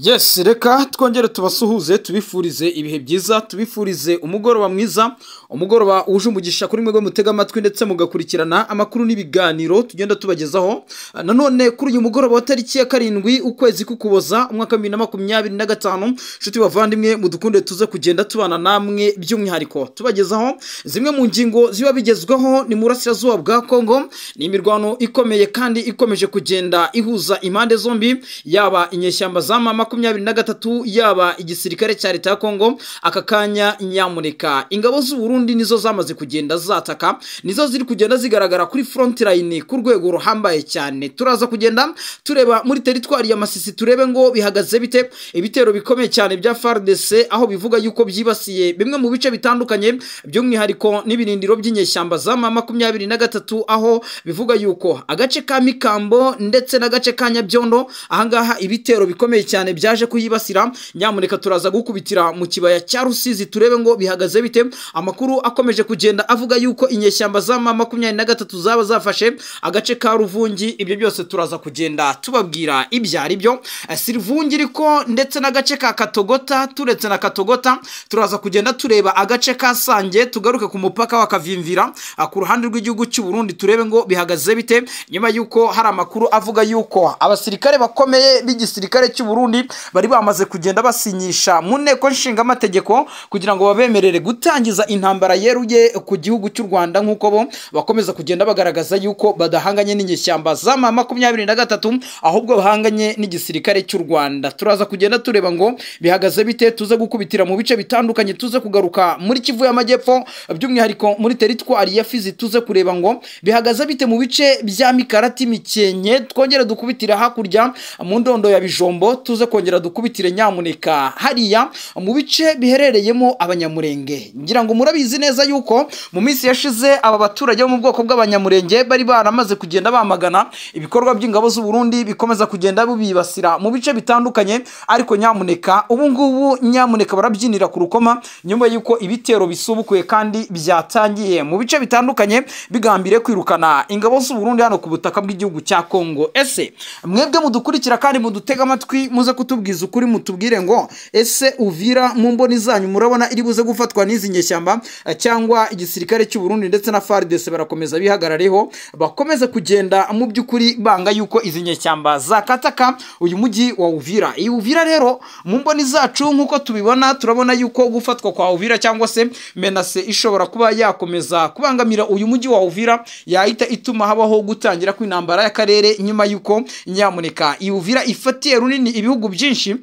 Yes, reka twongere tubasuhuze tubifurize ibihe byiza, tubifurize umugoroba mwiza, umugoroba uje umugisha kuri mwebwe mutega amatwi ndetse mugakurikirana amakuru n'ibiganiro tugenda tubagezaho. Nanone kuri uyu mugoroba wa tariki ya 7 ukwezi k'Ukuboza umwaka 2025, nshuti bavandimwe mudukunde tuze kugenda tubana namwe by'umwihariko tubagezaho zimwe mu ngingo ziba bigezweho ni murasirazuba bwa Kongo. Ni imirwano ikomeye kandi ikomeje kugenda ihuza impande zombi, yaba inyeshyamba za 23 yaba igisirikare cya leta ya Kongo. Aka kanya nyamuneka ingabo z'u Burundi nizo zamaze kugenda zataka, nizo ziri kugenda zigaragara kuri front line ku rwego ruhambaye cyane. Turaza kugenda tureba muri teritwari ya Masisi turebe ngo bihagaze bite. Ibitero bikomeye cyane bya FARDC aho bivuga yuko byibasiye bimwe mu bice bitandukanye by'umwihariko n'ibirindiro by'inyeshyamba za 23, aho bivuga yuko agace ka Mikambo ndetse n'agace ka Nyabyondo ahangaha ibitero bikomeye cyane byaje kuyibasira. Nyamuneka turaza gukubitira mu kibaya cya Rusizi turebe ngo bihagaze bite. Amakuru akomeje kugenda avuga yuko inyeshyamba za 23 zaba zafashe agace ka Ruvungi. Ibyo byose turaza kugenda tubabwira ibyari byo. Sirvungi riko ndetse n'agace ka Katogota. Turetse na Katogota turaza kugenda tureba agace ka Sange, tugaruke ku mupaka wa Kavimvira ku ruhande rw'igihugu cy'u Burundi turebe ngo bihagaze bite, nyuma yuko hari amakuru avuga yuko abasirikare bakomeye b'igisirikare cy'u Burundi bari bamaze kugenda basinyisha mu nteko nshingamategeko kugira ngo babemerere gutangiza intambara yeruye ku gihugu cy'u Rwanda, nk'uko bo bakomeza kugenda bagaragaza yuko badahanganye n'inyeshyamba za 23 ahubwo bahanganye n'igisirikare cy'u Rwanda. Turaza kugenda tureba ngo bihagaze bite, tuze gukubitira mu bice bitandukanye, tuze kugaruka muri Kivu y'Amajyepfo by'umwihariko muri teritwari ya Fizi, tuze kureba ngo bihagaze bite mu bice bya Mikarati Mikenke, twongere dukubitira hakurya mu ndondo ya Bijombo, tuze kongera dukubitire nyamuneka hariya mu bice biherereyemo Abanyamurenge. Ngira ngo murabizi neza yuko mu minsi yashize aba baturage bo mu bwoko bw'Abanyamurenge bari baramaze kugenda bamagana ibikorwa by'ingabo z'u Burundi bikomeza kugenda bibasira mu bice bitandukanye, ariko nyamuneka ubu ngubu nyamuneka barabyinira ku rukoma nyuma yuko ibitero bisubukuye kandi byatangiye mu bice bitandukanye bigambire kwirukana ingabo z'u Burundi hano ku butaka bw'igihugu cya Kongo. Ese mwebwe mudukurikira kandi mudutega amatwi muze kutubwiza ukuri, mutubwire ngo ese Uvira mu mboni zanyu murabona iri buze gufatwa n'izi nyeshyamba cyangwa igisirikare cy'u Burundi ndetse na FARDC barakomeza bihagarareho bakomeza kugenda mu by'ukuri banga yuko izi nyeshyamba zakataka uyu mujyi wa Uvira. Iyi Uvira rero mu mboni zacu nk'uko tubibona turabona yuko gufatwa kwa Uvira cyangwa se menace ishobora kuba yakomeza kubangamira uyu mujyi wa Uvira, yahita ituma habaho gutangira kw'intambara y'akarere nyuma yuko nyamuneka iyi Uvira ifatiye runini ibihugu byinshi.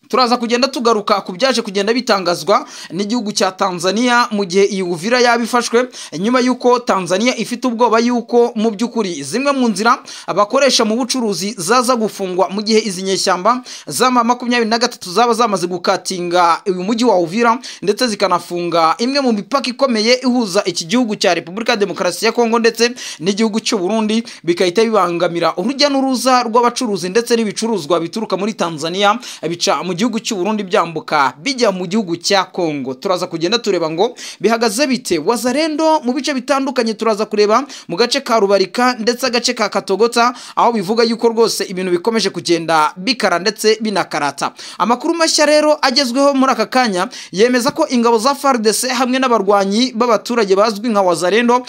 Turaza kugenda tugaruka ku byaje kugenda bitangazwa n'igihugu cya Tanzania mu gihe iyi Uvira yabifashwe, nyuma yuko Tanzania ifite ubwoba yuko mu by'ukuri zimwe mu nzira abakoresha mu bucuruzi zaza gufungwa mu gihe izi nyeshyamba za 23 zaba zamaze gukatinga uyu mujyi wa Uvira ndetse zikanafunga imwe mu mipaka ikomeye ihuza iki gihugu cya Repubulika Demokarasi ya Kongo ndetse n'igihugu cy'u Burundi, bikahita bibangamira urujya n'uruza rw'abacuruzi ndetse n'ibicuruzwa bituruka muri Tanzania bica mu gihugu cy'u Burundi byambuka bijya mu gihugu cya Kongo. Turaza kugenda tureba ngo bihagaze bite. Wazarendo mu bice bitandukanye turaza kureba mu gace ka Rubarika ndetse agace ka Katogota aho bivuga yuko rwose ibintu bikomeje kugenda bikara ndetse binakarata. Amakuru mashya rero agezweho muri aka kanya yemeza ko ingabo za FARDC hamwe n'abarwanyi b'abaturage bazwi nka Wazarendo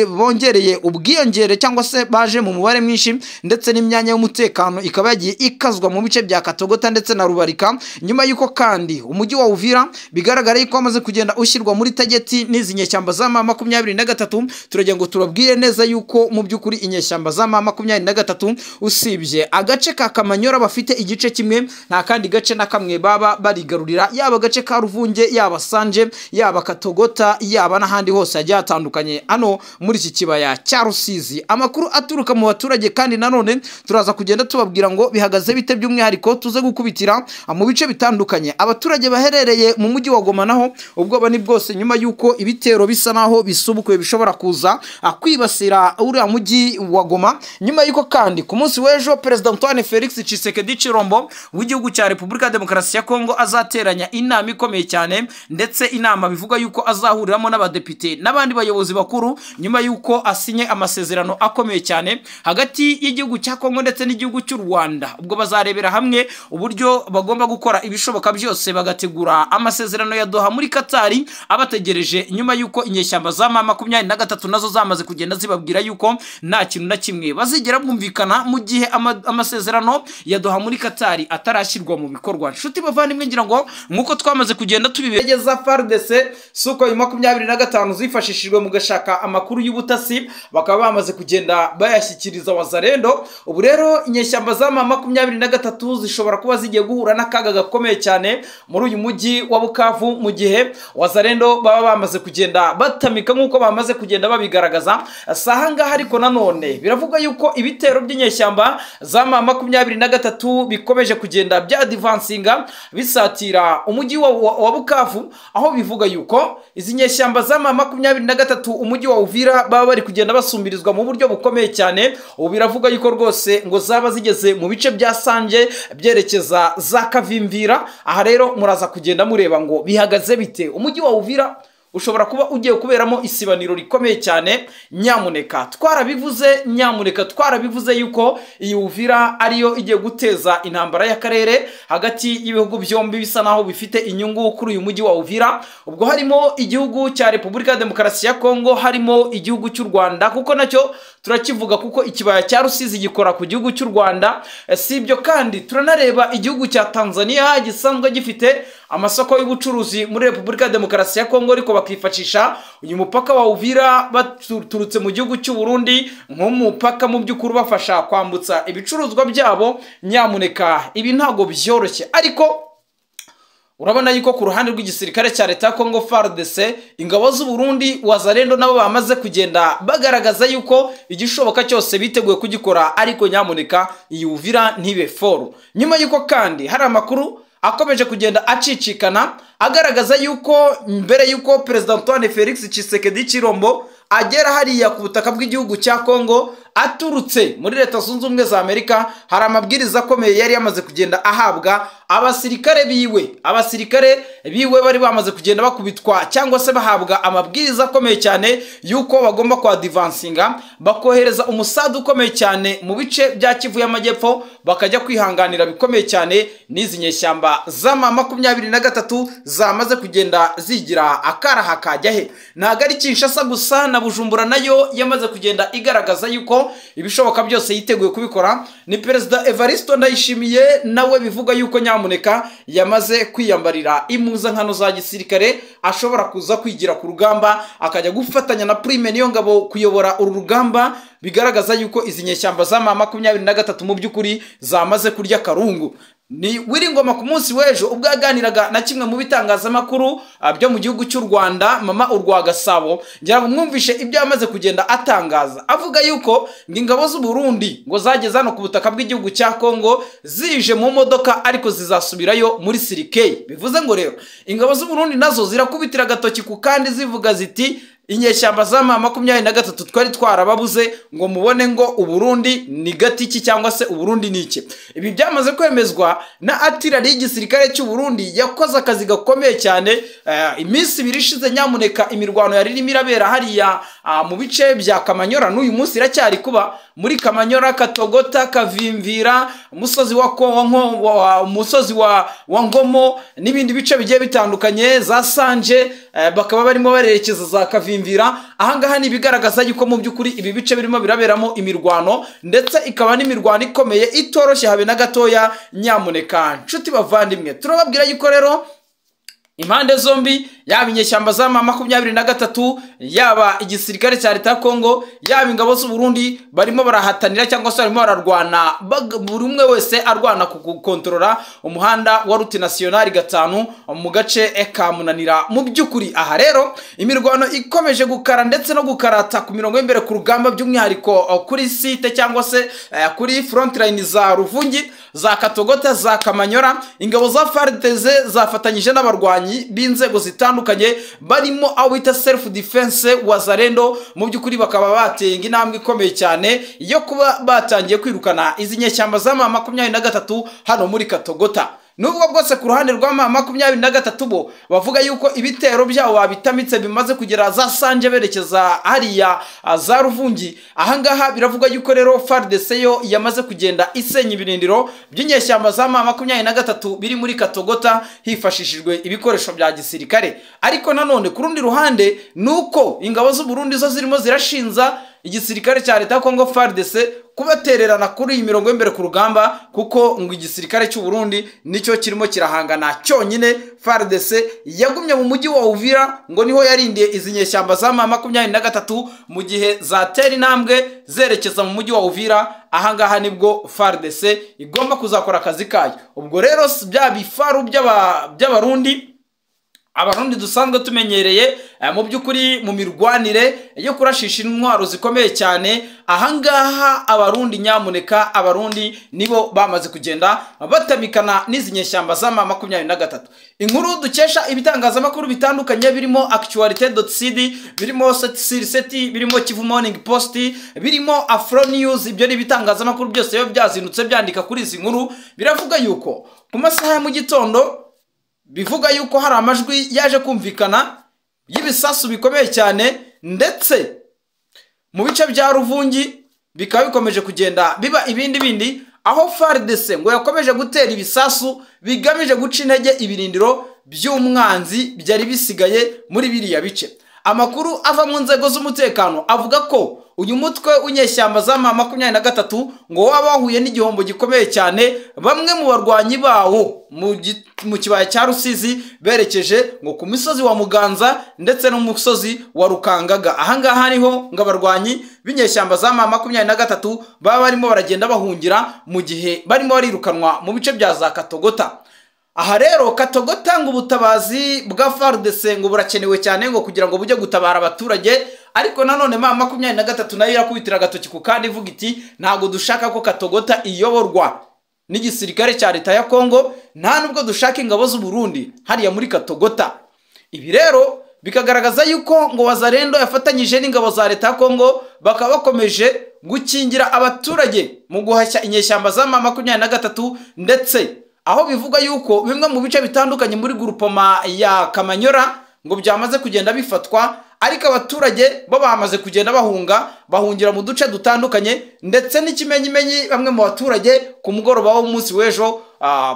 bongereye ubwiyongere cyangwa se baje mu mubare mwinshi ndetse n'imyanya y'umutekano ikaba yagiye ikazwa mu bice bya Katogota ndetse na Rubarika, nyuma yuko kandi umujyi wa Uvira bigaragara yuko amaze kugenda ushyirwa muri tageti n'izi nyeshyamba za 23. Turagira ngo turabwire neza yuko mu by'ukuri inyeshyamba za 23 usibye agace ka Kamanyora bafite igice kimwe, nta kandi gace na kamwe baba barigarurira, yaba agace ka Ruvunge, yaba Sanje, yaba Katogota, yaba n'ahandi hose hagiye hatandukanye ano muri iki kibaya cya Rusizi. Amakuru aturuka mu baturage kandi nanone turaza kugenda tubabwira ngo bihagaze bite by'umwihariko, tuze gukubita kwikubitira mu bice bitandukanye. Abaturage baherereye mu mujyi wa Goma naho ubwoba ni bwose nyuma yuko ibitero bisa naho bisubukuye bishobora kuza kwibasira uriya mujyi wa Goma, nyuma yuko kandi ku munsi w'ejo Perezida Antoine Felix Tshisekedi Tshilombo w'igihugu cya Repubulika ya Demokarasi ya Kongo azateranya inama ikomeye cyane, ndetse inama bivuga yuko azahuriramo n'abadepite n'abandi bayobozi bakuru nyuma yuko asinye amasezerano akomeye cyane hagati y'igihugu cya Kongo ndetse n'igihugu cy'u Rwanda. Ubwo bazarebera hamwe uburyo bagomba gukora ibishoboka byose bagategura amasezerano ya Doha muri Katari abategereje, nyuma yuko inyeshyamba za M23 nazo zamaze kugenda zibabwira yuko nta kintu na kimwe bazigera bumvikana mu gihe amasezerano ya Doha muri Katari atarashyirwa mu bikorwa. Nshuti bavandimwe, ngira ngo nkuko twamaze kugenda tubibegeza FARDC Sukhoi 25 zifashishijwe mu gashaka amakuru y'ubutasi bakaba bamaze kugenda bayashyikiriza Wazalendo. Ubu rero inyeshyamba za M23 zishobora kuba zigiye guhura n'akaga gakomeye cyane muri uyu mujyi wa Bukavu, mu gihe Wazalendo baba bamaze kugenda batamika nkuko bamaze kugenda babigaragaza. Sahangaha ariko nanone biravuga yuko ibitero by'inyeshyamba za M23 bikomeje kugenda bya advancinga bisatira umujyi wa Bukavu, aho bivuga yuko izi nyeshyamba za M23 umujyi wa Uvira baba bari kugenda basumbirizwa mu buryo bukomeye cyane. Ubu biravuga yuko rwose ngo zaba zigeze mu bice bya Sanje byerekeza za Kavimvira. Aha rero muraza kugenda mureba ngo bihagaze bite. Umujyi wa Uvira ushobora kuba ugiye kuberamo isibaniro rikomeye cyane. Nyamuneka twarabivuze yuko iyi Uvira ariyo igiye guteza intambara y'akarere hagati y'ibihugu byombi bisa naho bifite inyungu kuri uyu mujyi wa Uvira. Ubwo harimo igihugu cya Repubulika ya Demokarasi ya Kongo, harimo igihugu cy'u Rwanda kuko nacyo turakivuga kuko ikibaya cya Rusizi gikora ku gihugu cy'u Rwanda. Si ibyo kandi turanareba igihugu cya Tanzania gisanzwe gifite amasoko y'ubucuruzi muri Repubulika ya Demokarasi ya Kongo, ariko bakifashisha uyu mupaka wa Uvira baturutse mu gihugu cy'u Burundi nk'umupaka mu by'ukuri bafasha kwambutsa ibicuruzwa byabo. Nyamuneka ibi ntago byoroshye, ariko urabona yuko ku ruhande rw'igisirikare cya leta ya Kongo FARDC, ingabo z'u Burundi, Wazalendo nabo bamaze kugenda bagaragaza yuko igishoboka cyose biteguye kugikora, ariko nyamuneka iyi Uvira ntibe foru. Nyuma yuko kandi hari amakuru akomeje kugenda acicikana agaragaza yuko mbere yuko Perezida Antoine Felix Tshisekedi Tshilombo agera hariya ku butaka bw'igihugu cya Kongo aturutse muri Leta Zunze Ubumwe za Amerika, hari amabwiriza akomeye yari yamaze kugenda ahabwa abasirikare biwe bari bamaze kugenda bakubitwa cyangwa se bahabwa amabwiriza akomeye cyane yuko bagomba kwa advancinga bakohereza umusadu ukomeye cyane mu bice bya Kivu y'Amajyepfo, bakajya kwihanganira bikomeye cyane n'izi nyeshyamba za M23 zamaze kugenda zigira akaraha kajya he. Ntago ari Kinshasa gusa na Bujumbura nayo yamaze kugenda igaragaza yuko ibishoboka byose yiteguye kubikora. Ni Perezida Evariste Ndayishimiye nawe bivuga yuko nyamuneka yamaze kwiyambarira impuzankano za gisirikare, ashobora kuza kwigira ku rugamba akajya gufatanya na Prime Niyongabo kuyobora uru rugamba. Bigaragaza yuko izi nyeshyamba za M23 mu by'ukuri zamaze kurya karungu. Ni Wiringoma ku munsi w'ejo ubwo yaganiraga na kimwe mu bitangazamakuru byo mu gihugu cy'u Rwanda, Mama Urwa Gasabo, ngira ngo mwumvishe ibyo yamaze kugenda atangaza, avuga yuko ingabo z'u Burundi ngo zageze hano ku butaka bw'igihugu cya Kongo zije mu modoka ariko zizasubirayo muri Sirikei. Bivuze ngo rero ingabo z'u Burundi nazo zirakubitira agatoki ku kandi zivuga ziti inyeshyamba za M23 twari twarababuze ngo mubone ngo Uburundi ni gatiki cyangwa se Uburundi ni iki. Ibi byamaze kwemezwa na artillery y'igisirikare cy'u Burundi yakoze akazi gakomeye cyane. Iminsi birishize nyamuneka imirwano yari irimo irabera hariya mu bice bya Kamanyora, n'uyu munsi iracyari kuba muri Kamanyora, Katogota, Kavimvira, umusozi wa Kongo, umusozi wa Ngomo n'ibindi bice bigiye bitandukanye za Sanje, bakaba barimo barerekeza za Kavimvira. Ahangaha ni bigaragaza yuko mu by'ukuri ibi bice birimo biraberamo imirwano, ndetse ikaba n'imirwano ikomeye itoroshye habe na gatoya. Nyamuneka nshuti bavandimwe, turababwira yuko rero impande zombi, yaba inyeshyamba za M23, yaba igisirikare cya leta ya Kongo, yaba ingabo z'u Burundi, barimo barahatanira cyangwa se barimo bararwana, buri umwe wese arwana kukontorora umuhanda wa route nationale 5 mu gace ka Munanira. Mu byukuri aha rero imirwano ikomeje gukara ndetse no gukarata ku mirongo y'imbere ku rugamba, by'umwihariko kuri site cyangwa se kuri front line za Ruvungi, za Katogota, za Kamanyora. Ingabo za FARDC zafatanyije n'abarwanyi b'inzego zitandukanye barimo abo bita self defense Wazalendo. Mu byukuri bakaba bateye intambwe ikomeye cyane yo kuba batangiye kwirukana izi nyeshyamba za M23 hano muri Katogota. Nubwo bwose ku ruhande rwa M23 bo bavuga yuko ibitero byabo babitamitse bimaze kugera za Sanje berekeza hariya za Ruvungi. Ahangaha biravuga yuko rero FARDC yo yamaze kugenda isenya ibirindiro by'inyeshyamba za M23 biri muri Katogota hifashishijwe ibikoresho bya gisirikare. Ariko nanone ku rundi ruhande nuko ingabo z'u Burundi zo zirimo zirashinza igisirikare cya leta ya Kongo FARDC kubatererana kuri iyi mirongo y'imbere ku rugamba, kuko ngo igisirikare cy'u Burundi nicyo kirimo kirahangana cyonyine. FARDC yagumye mu mujyi wa Uvira ngo niho yarindiye izi nyeshyamba za M23 mu gihe zatera intambwe zerekeza mu mujyi wa Uvira. Ahangaha nibwo FARDC igomba kuzakora akazi kayo. Ubwo rero bya bifaru by'abarundi, abarundi dusanzwe tumenyereye mu byukuri mu mirwanire yo kurashisha intwaro zikomeye cyane, ahangaha abarundi nyamuneka, abarundi nibo bamaze kugenda batamikana n'izi nyeshyamba za M23. Inkuru dukesha ibitangazamakuru bitandukanye birimo Actualité.cd, birimo Set, birimo Kivu Morning Post, birimo Afro News, ibyo ni ibitangazamakuru byose biba byazinutse byandika kuri izi nkuru. Biravuga yuko ku masaha ya mu gitondo bivuga yuko hari amajwi yaje kumvikana y'ibisasu bikomeye cyane, ndetse mu bice bya Ruvungi bikaba bikomeje kugenda biba ibindi, aho FARDC ngo yakomeje gutera ibisasu bigamije guca intege ibirindiro by'umwanzi byari bisigaye muri biriya bice. Amakuru ava mu nzego z'umutekano avuga ko uyu mutwe w'inyeshyamba za M23 ngo wabahuye n'igihombo gikomeye cyane. Bamwe mu barwanyi bawo mu kibaya cya Rusizi berekeje ngo ku misozi wa Muganza ndetse no musozi wa Rukangaga. Ahangaha niho ngo abarwanyi b'inyeshyamba za M23 baba barimo baragenda bahungira mu gihe barimo barirukanwa mu bice bya za Katogota. Aha rero Katogota ngo ubutabazi bwa FARDC ngo burakenewe cyane ngo kugira ngo bujye gutabara abaturage. Ariko nanone M23 nayo irakubitira agatoki ku kandi ivuga iti ntago dushaka ko Katogota iyoborwa n'igisirikare cya leta ya Kongo, nta nubwo dushaka ingabo z'u Burundi hariya muri Katogota. Ibi rero bikagaragaza yuko ngo Wazalendo yafatanyije n'ingabo za leta ya Kongo bakaba bakomeje gukingira abaturage mu guhashya inyeshyamba za M23, ndetse aho bivuga yuko bimwe mu bice bitandukanye muri groupement ya Kamanyora ngo byamaze kugenda bifatwa, ariko abaturage bo bamaze kugenda bahungira mu duce dutandukanye. Ndetse n'ikimenyimenyi bamwe mu baturage ku mugoroba w'umunsi w'ejo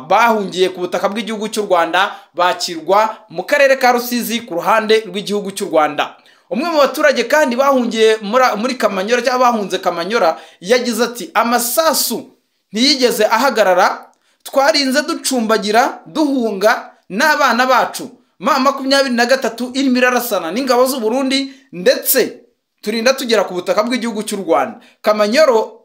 bahungiye ku butaka bw'igihugu cy'u Rwanda, bakirwa mu karere ka Rusizi ku ruhande rw'igihugu cy'u Rwanda. Umwe mu baturage kandi bahungiye muri Kamanyora cyangwa bahunze Kamanyora yagize ati amasasu ntiyigeze ahagarara, twarinze ducumbagira duhunga n'abana bacu. M23 irimo irarasana n'ingabo z'u Burundi ndetse turinda tugera ku butaka bw'igihugu cy'u Rwanda.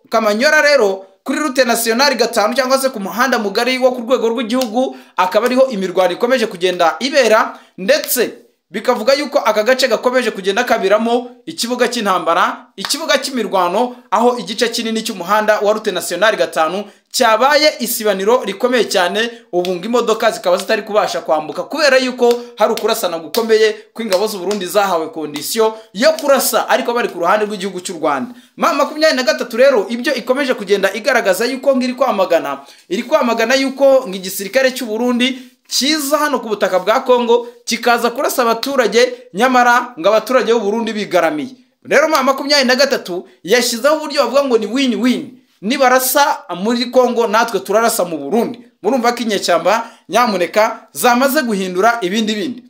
Kamanyora rero kuri route nationale 5 cyangwa se ku muhanda mugari wo ku rwego rw'igihugu akaba ariho imirwano ikomeje kugenda ibera, ndetse bikavuga yuko aka gace gakomeje kugenda kabiramo ikibuga cy'intambara, ikibuga cy'imirwano, aho igice kinini cy'umuhanda wa route nationale 5 cyabaye isibaniro rikomeye cyane. Ubu ngo imodoka zikaba zitari kubasha kwambuka kubera yuko hari ukurasana gukomeye kw'ingabo z'u Burundi zahawe kondisiyo yo kurasa, ariko bari ku ruhande rw'igihugu cy'u Rwanda. M23 rero ibyo ikomeje kugenda igaragaza yuko ngiri kwamagana yuko igisirikare cy'u Burundi kiza hano ku butaka bwa Kongo kikaza kurasa abaturage, nyamara ngo abaturage b'u Burundi bigaramiye. Rero M23 yashyizeho uburyo bavuga ngo ni win-win, nibarasa muri Kongo natwe turarasa mu Burundi. Murumva ko inyeshyamba nyamuneka zamaze guhindura ibindi.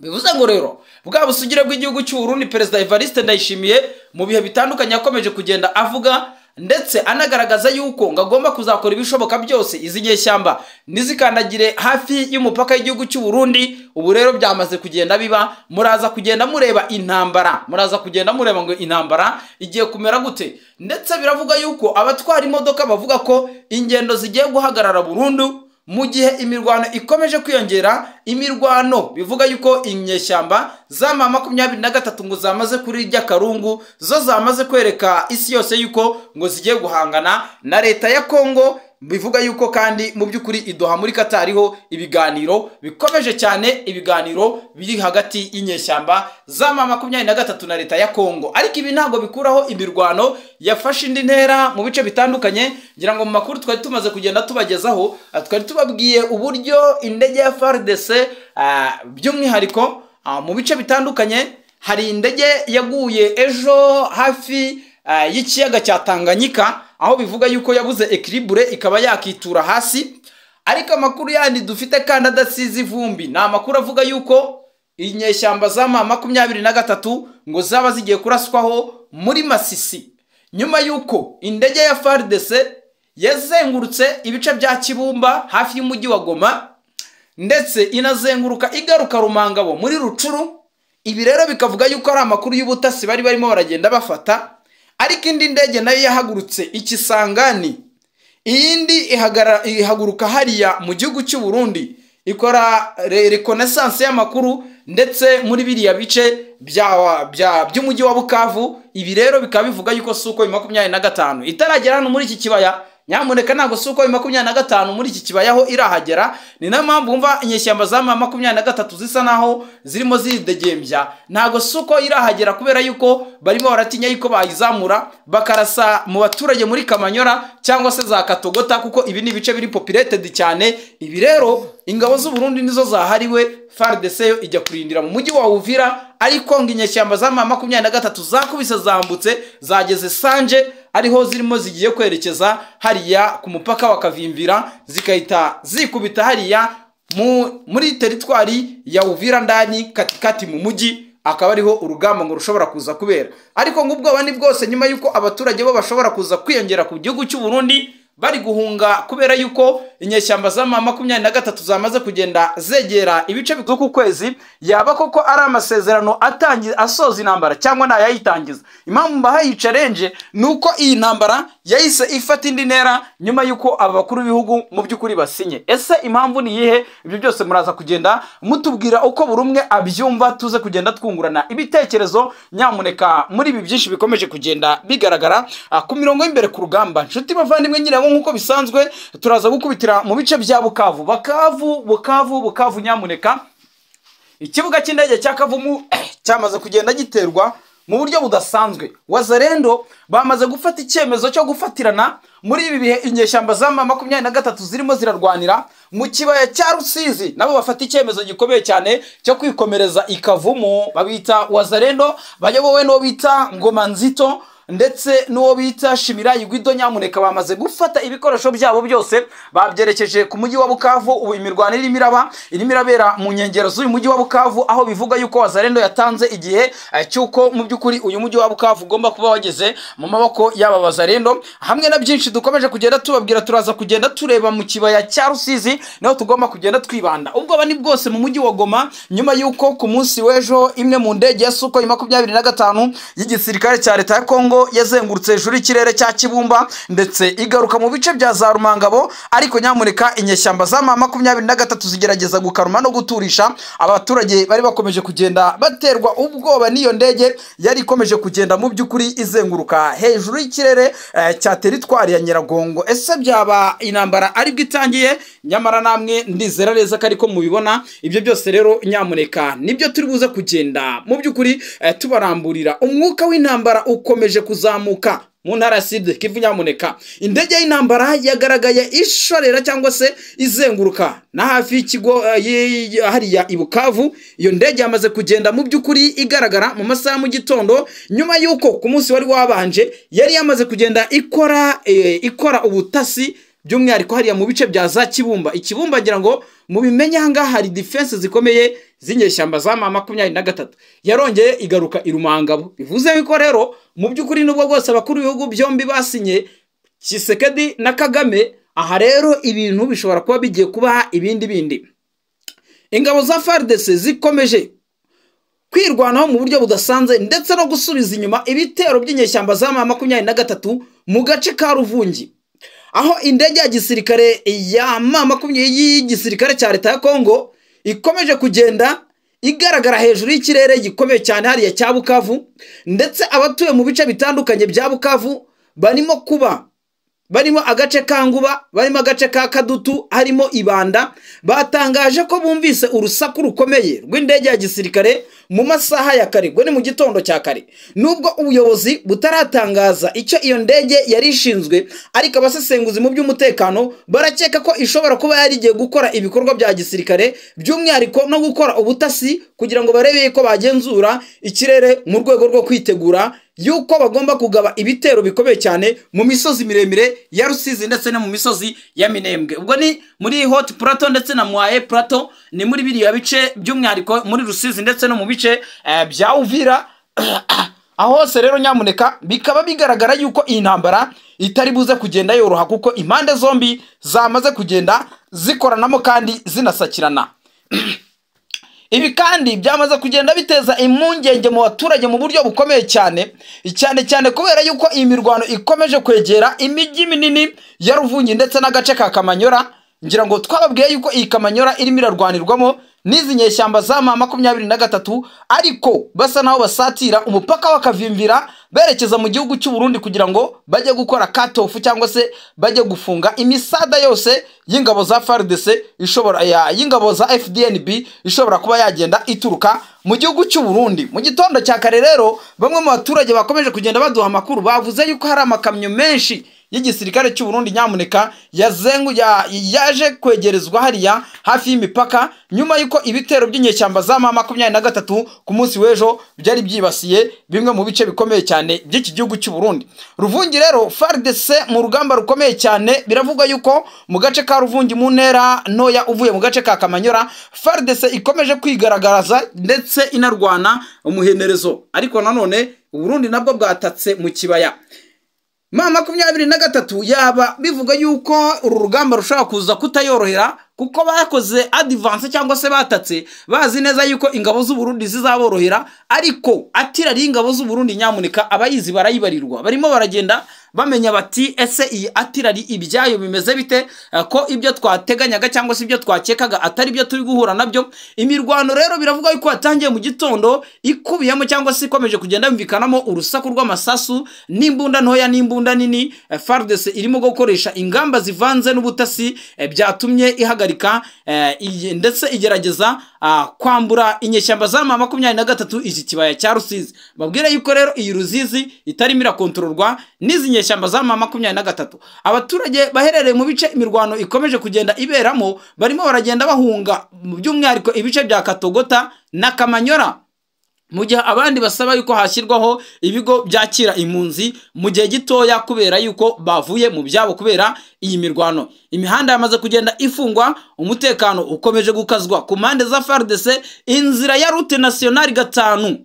Bivuze ngo rero bwa busugire bw'igihugu cy'u Burundi, Perezida Evariste Ndayishimiye mu bihe bitandukanye yakomeje kugenda avuga ndetse anagaragaza yuko ngagomba kuzakora ibishoboka byose izi nyeshyamba nizikandagire hafi y'umupaka w'igihugu cy'u Burundi. Ubu rero byamaze kugenda biba, muraza kugenda mureba intambara, muraza kugenda mureba ngo intambara igiye kumera gute. Ndetse biravuga yuko abatwara imodoka bavuga ko ingendo zigiye guhagarara burundu mu gihe imirwano ikomeje kwiyongera. Imirwano bivuga yuko inyeshyamba za M23 ngo zamaze kuri rya Karungu, zo zamaze kwereka isi yose yuko ngo zigiye guhangana na leta ya Kongo. Bivuga yuko kandi mu by'ukuri idoha muri Katariho ibiganiro bikomeje cyane, ibiganiro biri hagati y'inyeshyamba za M23 na leta ya Kongo. Ariko ibi ntago bikuraho imirwano yafashe indi ntera mu bice bitandukanye. Ngira ngo mu makuru twari tumaze kugenda tubagezaho, twari tubabwiye uburyo indege ya FARDC by'umwihariko mu bice bitandukanye, hari indege yaguye ejo hafi y'ikiyaga cya Tanganyika, aho bivuga yuko yabuze equilibre ikaba yakitura hasi. Ariko amakuru yandi dufite kandi adasize ivumbi, na amakuru avuga yuko inyeshyamba za M23 ngo zaba zigiye kuraswaho muri Masisi, nyuma yuko indege ya FARDC yazengurutse ibice bya Kibumba hafi y'umujyi wa Goma, ndetse inazenguruka igaruka Rumangabo muri Rucuru. Ibi rero bikavuga yuko ari amakuru y'ubutasi bari barimo baragenda bafata. Ariko indi ndege nayo yahagurutse Ikisangani, iyindi ihaguruka hariya mu gihugu cy'u Burundi, ikora reconnaissance y'amakuru ndetse muri biriya bice by'umujyi wa Bukavu. Ibi rero bikaba bivuga yuko Sukhoi 25 itaragera hano muri iki kibaya. Nyamuneka ntago Sukhoi 25 muri iki kibaya ho irahagera. Ni nayo mpamvu umva inyeshyamba za M23 zisa naho zirimo zidegembya. Ntago Sukhoi irahagera kubera yuko barimo baratinya yuko bayizamura bakarasa mu baturage muri Kamanyora cyangwa se za Katogota, kuko ibi ni bice biri populated cyane. Ibi rero ingabo z'u Burundi nizo zahariwe, FARDC yo ijya kurindira mu mujyi wa Uvira. Ariko nginyeshyamba za M23 zakubise zambutse zageze Sanje, ariho zirimo zigiye kwerekeza hariya ku mupaka wa Kavimvira, zikahita zikubita hariya muri teritwari ya Uvira ndani katikati mu mujyi. Akaba ariho urugamba ngo rushobora kuza kubera. Ariko ngo ubwoba ni bwose nyuma yuko abaturage bo bashobora kuza kwiyongera ku gihugu cy'u Burundi bari guhunga, kubera yuko inyeshyamba za M23 zamaze kugenda zegera ibice bikuku kwezi. Yaba koko ari amasezerano asoza intambara cyangwa nayayitangiza. Impamvu mbahaye challenge nuko iyi ntambara yahise ifata indi ntera nyuma yuko abakuru b'ibihugu mu by'ukuri basinye. Ese impamvu ni yihe? Ibyo byose muraza kugenda mutubwira uko buri umwe abyumva, tuze kugenda twungurana ibitekerezo. Nyamuneka muri ibi byinshi bikomeje kugenda bigaragara ku mirongo y'imbere ku rugamba, nshuti bavandimwe nyiraho nkuko bisanzwe turaza gukubitira mu bice bya Bukavu. Nyamuneka ikibuga cy'indege cya Kavumu cyamaze kugenda giterwa mu buryo budasanzwe. Wazalendo bamaze gufata icyemezo cyo gufatirana muri ibi bihe inyeshyamba za M23 zirimo zirarwanira mu kibaya cya Rusizi. Nabo bafata icyemezo gikomeye cyane cyo kwikomereza ikavumu. Babita Wazalendo, bayobowe no bita Ngoma Nzito ndetse n'uwo bita Shimirayi Guido. Nyamuneka bamaze gufata ibikoresho byabo byose babyerekeje ku mujyi wa Bukavu. Ubu imirwano irimo irabera mu nkengero z'uyu mujyi wa Bukavu, aho bivuga yuko Wazalendo yatanze igihe cyuko mu by'ukuri uyu mujyi wa Bukavu ugomba kuba wageze mu maboko y'aba Wazalendo. Hamwe na byinshi dukomeje kugenda tubabwira, turaza kugenda tureba mu kibaya cya Rusizi naho tugomba kugenda twibanda. Ubwoba ni bwose mu mujyi wa Goma nyuma yuko ku munsi w'ejo imwe mu ndege ya Sukhoi 25 y'igisirikare cya leta ya Kongo yazengurutse hejuru y'ikirere cya Kibumba ndetse igaruka mu bice bya za Rumangabo. Ariko nyamuneka inyeshyamba za M23 zigerageza gukaruma no guturisha abaturage bari bakomeje kugenda baterwa ubwoba n'iyo ndege yari ikomeje kugenda mu by'ukuri izenguruka hejuru y'ikirere cya teritwari ya Nyiragongo. Ese byaba intambara ari bwitangiye? Nyamara namwe ndizera neza ko ariko mubibona. Ibyo byose rero nyamuneka nibyo turi buze kugenda mu by'ukuri tubaramburira. Umwuka w'intambara ukomeje kuzamuka mu ntara ya Sud Kivu. Nyamuneka indege y'intambara yagaragaye ishorera cyangwa se izenguruka na hafi y'ikigo hariya i Bukavu. Iyo ndege yamaze kugenda mu by'ukuri igaragara mu masaha mu gitondo, nyuma yuko ku munsi wari wabanje yari yamaze kugenda ikora ubutasi by'umwihariko hariya mu bice bya za Kibumba. Ikibumba ngira ngo mubimenye, hanga hari defense zikomeye z'inyeshyamba za M23 yarongeye igaruka irumangabo. Bivuze yuko rero mu by'ukuri nubwo bwose abakuru b'ibihugu byombi basinye Tshisekedi na Kagame, aha rero ibintu bishobora kuba bigiye kubaha ibindi bindi. Ingabo za FARDC zikomeje kwirwanaho mu buryo budasanzwe ndetse no gusubiza inyuma ibitero by'inyeshyamba za M23 mu gace ka Ruvungi, aho indege ya gisirikare ya M23 y'igisirikare cya leta ya Kongo ikomeje kugenda igaragara hejuru y'ikirere gikomeye cyane hariya cya Bukavu, ndetse abatuye mu bice bitandukanye bya Bukavu barimo agace ka Nguba, barimo agace ka Kadutu, harimo Ibanda, batangaje ko bumvise urusaku rukomeye rw'indege ya gisirikare mu masaha ya kare, ngo ni mu gitondo cya kare. Nubwo ubuyobozi butaratangaza icyo iyo ndege yari ishinzwe, ariko abasesenguzi mu by'umutekano barakeka ko ishobora kuba yari igiye gukora ibikorwa bya gisirikare, by'umwihariko no gukora ubutasi kugira ngo barebe ko bagenzura ikirere mu rwego rwo kwitegura yuko bagomba kugaba ibitero bikomeye cyane mu misozi miremire ya Rusizi ndetse no mu misozi ya Minembwe. Ubwo ni muri Hot Plateau ndetse na Mwaye Plateau, ni muri biriya bice by'umwihariko muri Rusizi ndetse no mu bice bya Uvira. Aho hose rero nyamuneka bikaba bigaragara yuko iyi ntambara itari buze kugenda yoroha, kuko impande zombi zamaze kugenda zikoranamo kandi zinasakirana. Ibi kandi byamaze kugenda biteza impungenge mu baturage mu buryo bukomeye cyane kubera yuko iyi mirwano ikomeje kwegera imijyi minini ya Ruvungi ndetse n'agace ka Kamanyora. Ngira ngo twababwiye yuko iyi Kamanyora irimo irarwanirwamo n'izi nyeshyamba za M23, ariko basa naho basatira umupaka w'Akavimvira berekeza mu gihugu cy'u Burundi kugira ngo bajye gukora cut-off cyangwa se bajye gufunga imisada yose y'ingabo za FARDC y'ingabo za FDNB ishobora kuba yagenda ituruka mu gihugu cy'u Burundi. Mu gitondo cya kare rero bamwe mu baturage bakomeje kugenda baduha amakuru, bavuze yuko hari amakamyo menshi y'igisirikare cy'u Burundi nyamuneka yaje kwegerezwa hariya hafi y'imipaka, nyuma yuko ibitero by'inyeshyamba za M23 ku munsi w'ejo byari byibasiye bimwe mu bice bikomeye cyane by'iki gihugu cy'u Burundi. Ruvungi rero FARDC mu rugamba rukomeye cyane, biravugwa yuko mu gace ka Ruvungi mu ntera ntoya uvuye mu gace ka Kamanyora, FARDC ikomeje kwigaragaza ndetse inarwana umuhenerezo, ariko nanone u Burundi nabwo bwatatse mu kibaya. M23 yaba bivuga yuko uru rugamba rushaka kuza kutayorohera, kuko bakoze advance cyangwa se batatse bazi neza yuko ingabo z'u Burundi zizaborohera, ariko atirari ingabo z'u Burundi nyamuneka abayizi barayibarirwa, barimo baragenda bamenya bati ese iyi atirari ibyayo bimeze bite, ko ibyo twateganyaga cyangwa se ibyo twakekaga atari byo turi guhura nabyo. Imirwano rero biravuga yuko yatangiye mu gitondo ikubiyemo cyangwa se ikomeje kugenda yumvikanamo urusaku rw'amasasu n'imbunda ntoya n'imbunda nini. FARDC irimo gukoresha ingamba zivanze n'ubutasi byatumye ihagarika ndetse igerageza kwambura inyeshyamba za M23 iki kibaya cya Rusizi. Babwira yuko rero iyi Rusizi itarimo irakontororwa n'izi nyeshyamba za M23. Abaturage baherereye mu bice imirwano ikomeje kugenda iberamo barimo baragenda bahunga, by'umwihariko ibice bya Katogota na Kamanyora, mu gihe abandi basaba yuko hashyirwaho ibigo byakira impunzi mu gihe gitoya kubera yuko bavuye mu byabo kubera iyi mirwano. Imihanda yamaze kugenda ifungwa, umutekano ukomeje gukazwa ku mpande za FARDC. Inzira ya route nationale 5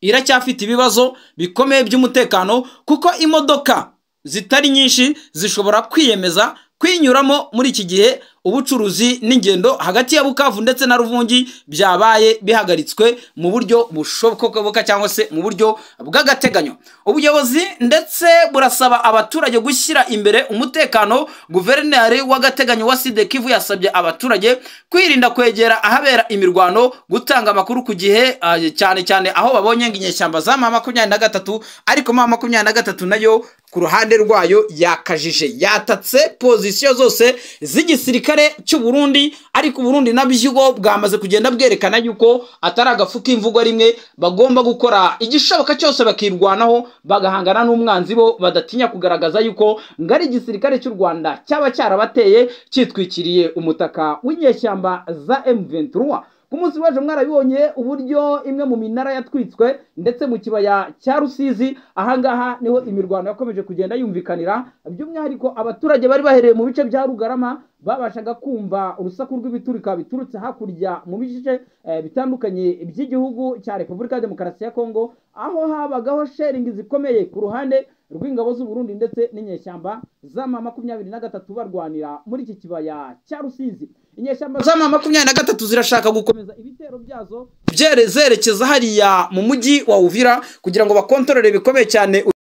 iracyafite ibibazo bikomeye by'umutekano, kuko imodoka zitari nyinshi zishobora kwiyemeza kwinyuramo muri iki gihe. Ubucuruzi n'ingendo hagati ya Bukavu ndetse na Ruvungi byabaye bihagaritswe mu buryo bushoboka cyangwa se mu buryo bw'agateganyo. Ubuyobozi ndetse burasaba abaturage gushyira imbere umutekano. Guverineri w'agateganyo wa Sud Kivu yasabye abaturage kwirinda kwegera ahabera imirwano, gutanga amakuru ku gihe, cyane aho babonye inyeshyamba za M23, ariko M23 nayo ku ruhande rwayo yakajije, yatatse pozisiyo zose z'igisirikare cy'u Burundi, ariko Burundi nabyo bwamaze kugenda bwerekana yuko atari agafuka imvugo rimwe, bagomba gukora igishoboka cyose bakirwanaho bagahangana n'umwanzi bo, badatinya kugaragaza yuko ngari igisirikare cy'u Rwanda cyaba cyarabateye cyitwikiriye umutaka w'inyeshyamba za M23. ku munsi w'ejo mwarabibonye uburyo imwe mu minara yatwitswe ndetse mu kibaya cya Rusizi. Ahangaha niho imirwano yakomeje kugenda yumvikanira, by'umwihariko abaturage bari bahereye mu bice bya Rugarama babashaga kumva urusaku rw'ibiturika biturutse hakurya mu bice bitandukanye by'igihugu cya Repubulika ya Demokarasi ya Kongo, aho habagaho sharing zikomeye ku ruhande rw'ingabo z'u Burundi ndetse n'inyeshyamba z'ama 23 barwanira muri iki kibaya cya Rusizi. Inyeshyamba z'ama 23 zirashaka gukomeza ibitero byazo zerekeza hariya mu mujyi wa Uvira kugira ngo bakontorore bikomeye cyane